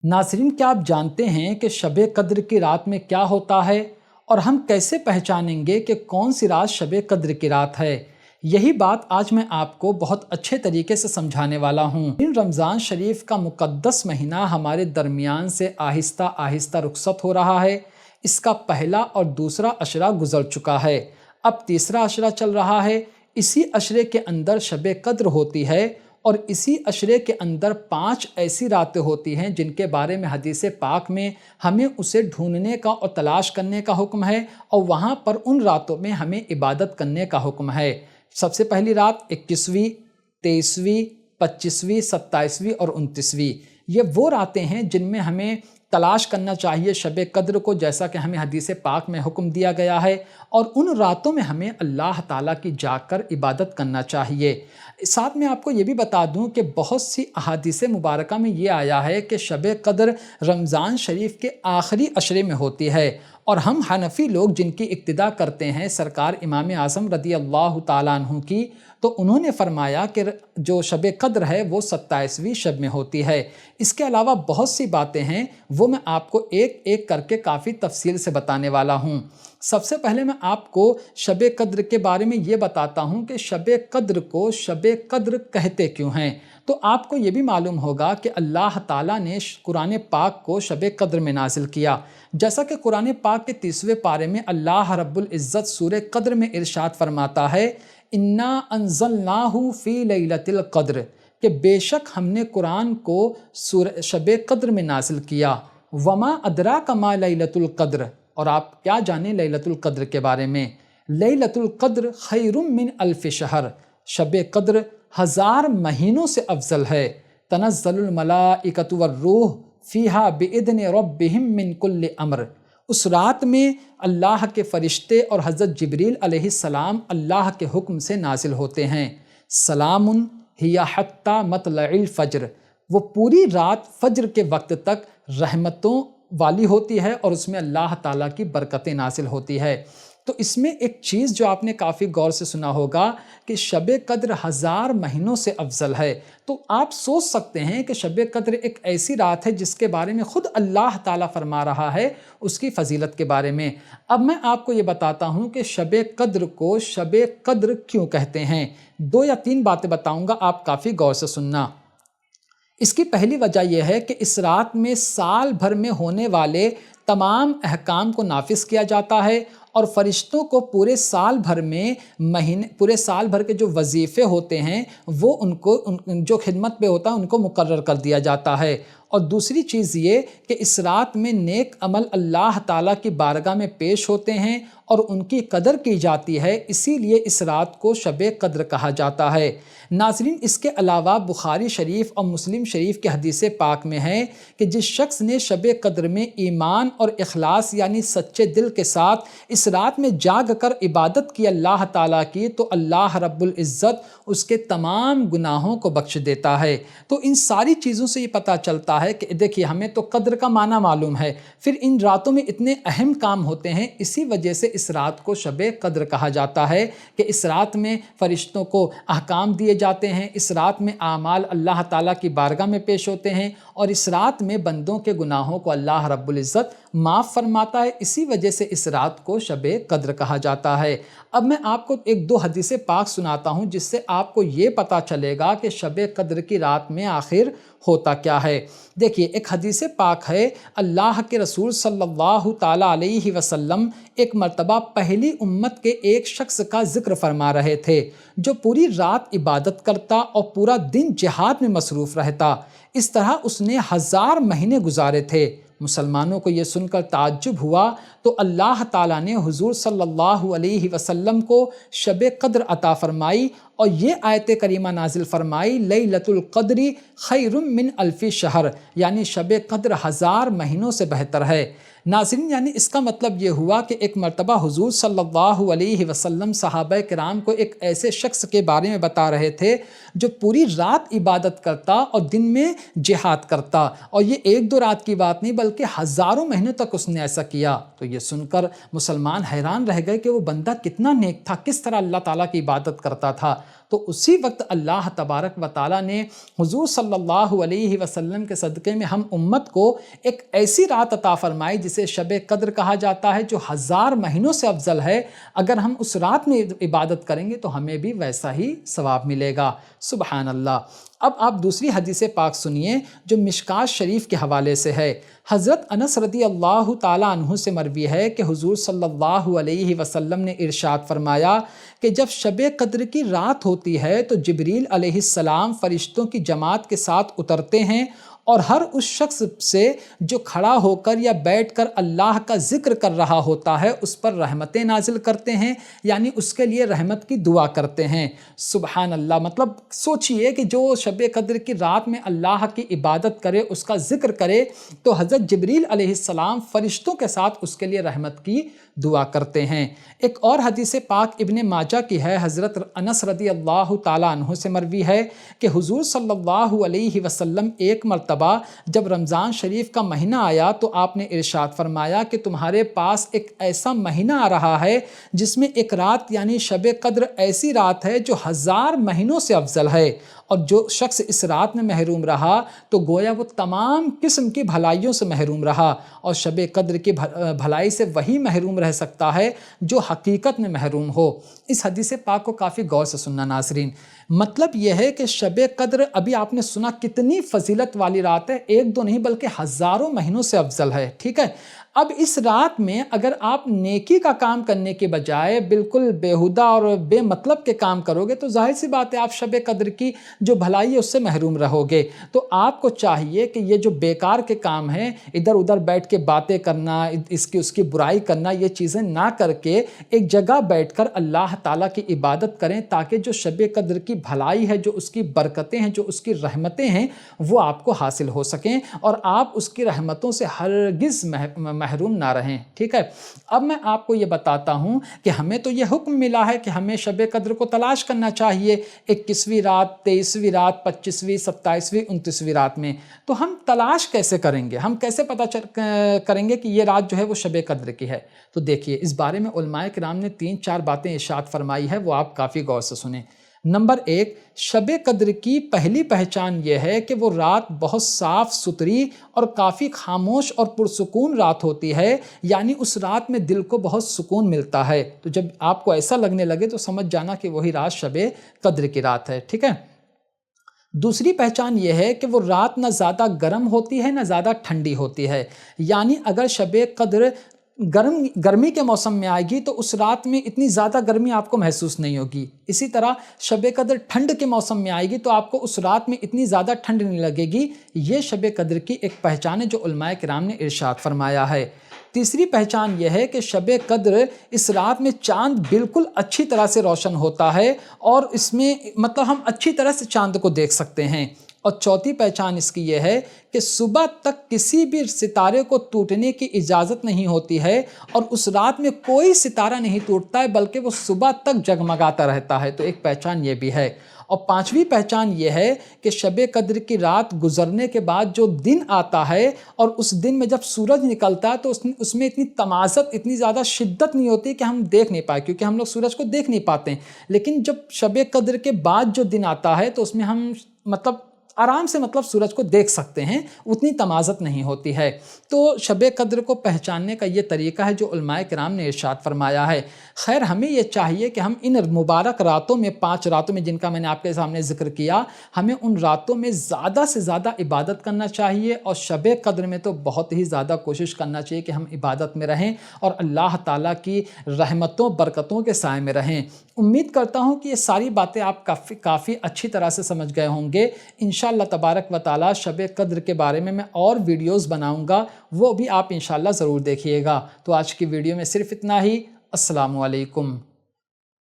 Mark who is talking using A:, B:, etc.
A: ناظرین، کیا آپ جانتے ہیں کہ شب قدر کی رات میں کیا ہوتا ہے اور ہم کیسے پہچانیں گے کہ کون سی رات شب قدر کی رات ہے؟ یہی بات آج میں آپ کو بہت اچھے طریقے سے سمجھانے والا ہوں۔ رمضان شریف کا مقدس مہینہ ہمارے درمیان سے آہستہ آہستہ رخصت ہو رہا ہے۔ اس کا پہلا اور دوسرا عشرہ گزر چکا ہے، اب تیسرا عشرہ چل رہا ہے۔ اسی عشرے کے اندر شب قدر ہوتی ہے اور اسی عشرے کے اندر 5 ایسی راتیں ہوتی ہیں جن کے بارے میں حدیث پاک میں ہمیں اسے ڈھونڈنے کا اور تلاش کرنے کا حکم ہے، اور وہاں پر ان راتوں میں ہمیں عبادت کرنے کا حکم ہے۔ سب سے پہلی رات 21ویں، 23ویں، 25ویں، 27ویں اور 29ویں، یہ وہ راتیں ہیں جن میں ہمیں تلاش کرنا چاہیے شب قدر کو، جیسا کہ ہمیں حدیث پاک میں حکم دیا گیا ہے، اور ان راتوں میں ہمیں اللہ تعالیٰ کی جا کر عبادت کرنا چاہیے۔ ساتھ میں آپ کو یہ بھی بتا دوں کہ بہت سی احادیث مبارکہ میں یہ آیا ہے کہ شب قدر رمضان شریف کے آخری عشرے میں ہوتی ہے، اور ہم حنفی لوگ جن کی اقتداء کرتے ہیں سرکار امام اعظم رضی اللہ تعالیٰ عنہ کی، تو انہوں نے فرمایا کہ جو شب قدر ہے وہ 27ویں شب میں ہوتی ہے۔ اس کے علاوہ بہت سی باتیں ہیں، وہ میں آپ کو ایک ایک کر کے کافی تفصیل سے بتانے والا ہوں۔ سب سے پہلے میں آپ کو شب قدر کے بارے میں یہ بتاتا ہوں کہ شب قدر کو شب قدر کہتے کیوں ہیں۔ تو آپ کو یہ بھی معلوم ہوگا کہ اللہ تعالیٰ نے قرآن پاک کو شب قدر میں نازل کیا، جیسا کہ قرآن پاک کے 30ویں پارے میں اللہ رب العزت سورہ قدر میں ارشاد فرماتا ہے، اِنَّا أَنزَلْنَاهُ فِي لَيْلَةِ الْقَدْرِ، کہ بے شک ہم نے قرآن کو شب قدر میں نازل کیا۔ وَمَا أَدْرَاكَ مَا لَيْلَةُ الْقَدْرِ، اور آپ کیا جانیں لیلۃ القدر کے بارے میں؟ لیلۃ القدر خیر من الف شہر، شب قدر 1000 مہینوں سے افضل ہے۔ تنزل الملائکۃ والروح فیہا بإذن ربہم من کل امر، اس رات میں اللہ کے فرشتے اور حضرت جبریل علیہ السلام اللہ کے حکم سے نازل ہوتے ہیں۔ سلام ہی حتی مطلع الفجر، وہ پوری رات فجر کے وقت تک رحمتوں والی ہوتی ہے اور اس میں اللہ تعالیٰ کی برکتیں نازل ہوتی ہے۔ تو اس میں ایک چیز جو آپ نے کافی غور سے سنا ہوگا کہ شب قدر 1000 مہینوں سے افضل ہے، تو آپ سوچ سکتے ہیں کہ شب قدر ایک ایسی رات ہے جس کے بارے میں خود اللہ تعالیٰ فرما رہا ہے اس کی فضیلت کے بارے میں۔ اب میں آپ کو یہ بتاتا ہوں کہ شب قدر کو شب قدر کیوں کہتے ہیں۔ 2 یا 3 باتیں بتاؤں گا، آپ کافی غور سے سننا۔ اس کی پہلی وجہ یہ ہے کہ اس رات میں سال بھر میں ہونے والے تمام احکام کو نافذ کیا جاتا ہے، اور فرشتوں کو پورے سال بھر میں پورے سال بھر کے جو وظیفے ہوتے ہیں وہ ان کو جو خدمت پہ ہوتا ہے ان کو مقرر کر دیا جاتا ہے۔ اور دوسری چیز یہ کہ اس رات میں نیک عمل اللہ تعالیٰ کی بارگاہ میں پیش ہوتے ہیں اور ان کی قدر کی جاتی ہے، اسی لیے اس رات کو شب قدر کہا جاتا ہے۔ ناظرین، اس کے علاوہ بخاری شریف اور مسلم شریف کے حدیث پاک میں ہے کہ جس شخص نے شب قدر میں ایمان اور اخلاص یعنی سچے دل کے ساتھ اس رات میں جاگ کر عبادت کی اللہ تعالیٰ کی، تو اللہ رب العزت اس کے تمام گناہوں کو بخش دیتا ہے۔ تو ان ساری چیزوں سے یہ پتہ چلتا ہے کہ دیکھیے، ہمیں تو قدر کا معنی معلوم ہے، پھر ان راتوں میں اتنے اہم کام ہوتے ہیں، اسی وجہ سے اس رات کو شب قدر کہا جاتا ہے کہ اس رات میں فرشتوں کو احکام دیے جاتے ہیں، اس رات میں اعمال اللہ تعالیٰ کی بارگاہ میں پیش ہوتے ہیں، اور اس رات میں بندوں کے گناہوں کو اللہ رب العزت معاف فرماتا ہے، اسی وجہ سے اس رات کو شب قدر کہا جاتا ہے۔ اب میں آپ کو 1-2 حدیث پاک سناتا ہوں جس سے آپ کو یہ پتہ چلے گا کہ شب قدر کی رات میں آخر ہوتا کیا ہے۔ دیکھیے، ایک حدیث پاک ہے، اللہ کے رسول صلی اللہ تعالیٰ علیہ وسلم ایک مرتبہ پہلی امت کے ایک شخص کا ذکر فرما رہے تھے جو پوری رات عبادت کرتا اور پورا دن جہاد میں مصروف رہتا۔ اس طرح اس نے 1000 مہینے گزارے تھے۔ مسلمانوں کو یہ سن کر تعجب ہوا، تو اللہ تعالیٰ نے حضور صلی اللہ علیہ وسلم کو شب قدر عطا فرمائی اور یہ آیت کریمہ نازل فرمائی، لیلۃ القدر خیر من الف شہر، یعنی شب قدر 1000 مہینوں سے بہتر ہے۔ ناظرین، یعنی اس کا مطلب یہ ہوا کہ ایک مرتبہ حضور صلی اللہ علیہ وسلم صحابہ کرام کو ایک ایسے شخص کے بارے میں بتا رہے تھے جو پوری رات عبادت کرتا اور دن میں جہاد کرتا، اور یہ 1-2 رات کی بات نہیں بلکہ ہزاروں مہینوں تک اس نے ایسا کیا۔ تو یہ سن کر مسلمان حیران رہ گئے کہ وہ بندہ کتنا نیک تھا، کس طرح اللہ تعالیٰ کی عبادت کرتا تھا۔ تو اسی وقت اللہ تبارک و تعالیٰ نے حضور صلی اللہ علیہ وسلم کے صدقے میں ہم امت کو ایک ایسی رات عطا فرمائی جسے شب قدر کہا جاتا ہے، جو 1000 مہینوں سے افضل ہے۔ اگر ہم اس رات میں عبادت کریں گے تو ہمیں بھی ویسا ہی ثواب ملے گا۔ سبحان اللہ۔ اب آپ دوسری حدیث پاک سنیے جو مشکاۃ شریف کے حوالے سے ہے۔ حضرت انس رضی اللہ تعالیٰ عنہ سے مروی ہے کہ حضور صلی اللہ علیہ وسلم نے ارشاد فرمایا کہ جب شب قدر کی رات ہوتی ہے تو جبریل علیہ السلام فرشتوں کی جماعت کے ساتھ اترتے ہیں اور ہر اس شخص سے جو کھڑا ہو کر یا بیٹھ کر اللہ کا ذکر کر رہا ہوتا ہے اس پر رحمتیں نازل کرتے ہیں، یعنی اس کے لیے رحمت کی دعا کرتے ہیں۔ سبحان اللہ۔ مطلب سوچئے کہ جو شب قدر کی رات میں اللہ کی عبادت کرے، اس کا ذکر کرے، تو حضرت جبریل علیہ السلام فرشتوں کے ساتھ اس کے لیے رحمت کی دعا کرتے ہیں۔ ایک اور حدیث پاک ابن ماجہ کی ہے، حضرت انس رضی اللہ تعالیٰ عنہ سے مروی ہے کہ حضور صلی اللہ علیہ وسلم ایک مرتبہ جب رمضان شریف کا مہینہ آیا تو آپ نے ارشاد فرمایا کہ تمہارے پاس ایک ایسا مہینہ آ رہا ہے جس میں ایک رات یعنی شب قدر ایسی رات ہے جو 1000 مہینوں سے افضل ہے، اور جو شخص اس رات میں محروم رہا تو گویا وہ تمام قسم کی بھلائیوں سے محروم رہا، اور شب قدر کی بھلائی سے وہی محروم رہ سکتا ہے جو حقیقت میں محروم ہو۔ اس حدیث پاک کو کافی غور سے سننا ناظرین۔ مطلب یہ ہے کہ شب قدر ابھی آپ نے سنا کتنی فضیلت والی رات ہے، ایک دو نہیں بلکہ ہزاروں مہینوں سے افضل ہے، ٹھیک ہے۔ اب اس رات میں اگر آپ نیکی کا کام کرنے کے بجائے بالکل بیہودہ اور بے مطلب کے کام کرو گے تو ظاہر سی بات ہے آپ شب قدر کی جو بھلائی ہے اس سے محروم رہو گے۔ تو آپ کو چاہیے کہ یہ جو بیکار کے کام ہیں، ادھر ادھر بیٹھ کے باتیں کرنا، اس کی برائی کرنا، یہ چیزیں نہ کر کے ایک جگہ بیٹھ کر اللہ تعالیٰ کی عبادت کریں، تاکہ جو شب قدر کی بھلائی ہے، جو اس کی برکتیں ہیں، جو اس کی رحمتیں ہیں، وہ آپ کو حاصل ہو سکیں اور آپ اس کی رحمتوں سے ہرگز محروم نہ رہیں، ٹھیک ہے۔ اب میں آپ کو یہ بتاتا ہوں کہ ہمیں تو یہ حکم ملا ہے کہ ہمیں شب قدر کو تلاش کرنا چاہیے 21ویں رات، 23ویں رات، 25ویں، 27ویں، 29ویں رات میں۔ تو ہم تلاش کیسے کریں گے؟ ہم کیسے پتہ کریں گے کہ یہ رات جو ہے وہ شب قدر کی ہے؟ تو دیکھیے اس بارے میں علماء کرام نے 3-4 باتیں ارشاد فرمائی ہے، وہ آپ کافی غور سے سنیں۔ نمبر 1، شب قدر کی پہلی پہچان یہ ہے کہ وہ رات بہت صاف ستھری اور کافی خاموش اور پرسکون رات ہوتی ہے، یعنی اس رات میں دل کو بہت سکون ملتا ہے۔ تو جب آپ کو ایسا لگنے لگے تو سمجھ جانا کہ وہی رات شب قدر کی رات ہے، ٹھیک ہے۔ دوسری پہچان یہ ہے کہ وہ رات نہ زیادہ گرم ہوتی ہے نہ زیادہ ٹھنڈی ہوتی ہے، یعنی اگر شب قدر گرمی کے موسم میں آئے گی تو اس رات میں اتنی زیادہ گرمی آپ کو محسوس نہیں ہوگی۔ اسی طرح شب قدر ٹھنڈ کے موسم میں آئے گی تو آپ کو اس رات میں اتنی زیادہ ٹھنڈ نہیں لگے گی۔ یہ شب قدر کی ایک پہچان ہے جو علماء کرام نے ارشاد فرمایا ہے۔ تیسری پہچان یہ ہے کہ شب قدر اس رات میں چاند بالکل اچھی طرح سے روشن ہوتا ہے اور اس میں مطلب ہم اچھی طرح سے چاند کو دیکھ سکتے ہیں۔ اور چوتھی پہچان اس کی یہ ہے کہ صبح تک کسی بھی ستارے کو ٹوٹنے کی اجازت نہیں ہوتی ہے، اور اس رات میں کوئی ستارہ نہیں ٹوٹتا ہے بلکہ وہ صبح تک جگمگاتا رہتا ہے۔ تو ایک پہچان یہ بھی ہے۔ اور پانچویں پہچان یہ ہے کہ شب قدر کی رات گزرنے کے بعد جو دن آتا ہے اور اس دن میں جب سورج نکلتا ہے تو اس میں اتنی تمازت، اتنی زیادہ شدت نہیں ہوتی کہ ہم دیکھ نہیں پائے، کیونکہ ہم لوگ سورج کو دیکھ نہیں پاتے ہیں۔ لیکن جب شب قدر کے بعد جو دن آتا ہے تو اس میں ہم آرام سے سورج کو دیکھ سکتے ہیں، اتنی تمازت نہیں ہوتی ہے۔ تو شب قدر کو پہچاننے کا یہ طریقہ ہے جو علماء کرام نے ارشاد فرمایا ہے۔ خیر ہمیں یہ چاہیے کہ ہم ان مبارک راتوں میں، 5 راتوں میں جن کا میں نے آپ کے سامنے ذکر کیا، ہمیں ان راتوں میں زیادہ سے زیادہ عبادت کرنا چاہیے، اور شب قدر میں تو بہت ہی زیادہ کوشش کرنا چاہیے کہ ہم عبادت میں رہیں اور اللہ تعالیٰ کی رحمتوں برکتوں کے سائے میں رہیں۔ امید کرتا ہوں کہ یہ ساری باتیں آپ کافی اچھی طرح سے سمجھ گئے ہوں گے۔ انشاءاللہ تبارک و تعالیٰ شب قدر کے بارے میں اور ویڈیوز بناؤں گا، وہ بھی آپ انشاءاللہ ضرور دیکھیے گا۔ تو آج کی ویڈیو میں صرف اتنا ہی۔ السلام علیکم۔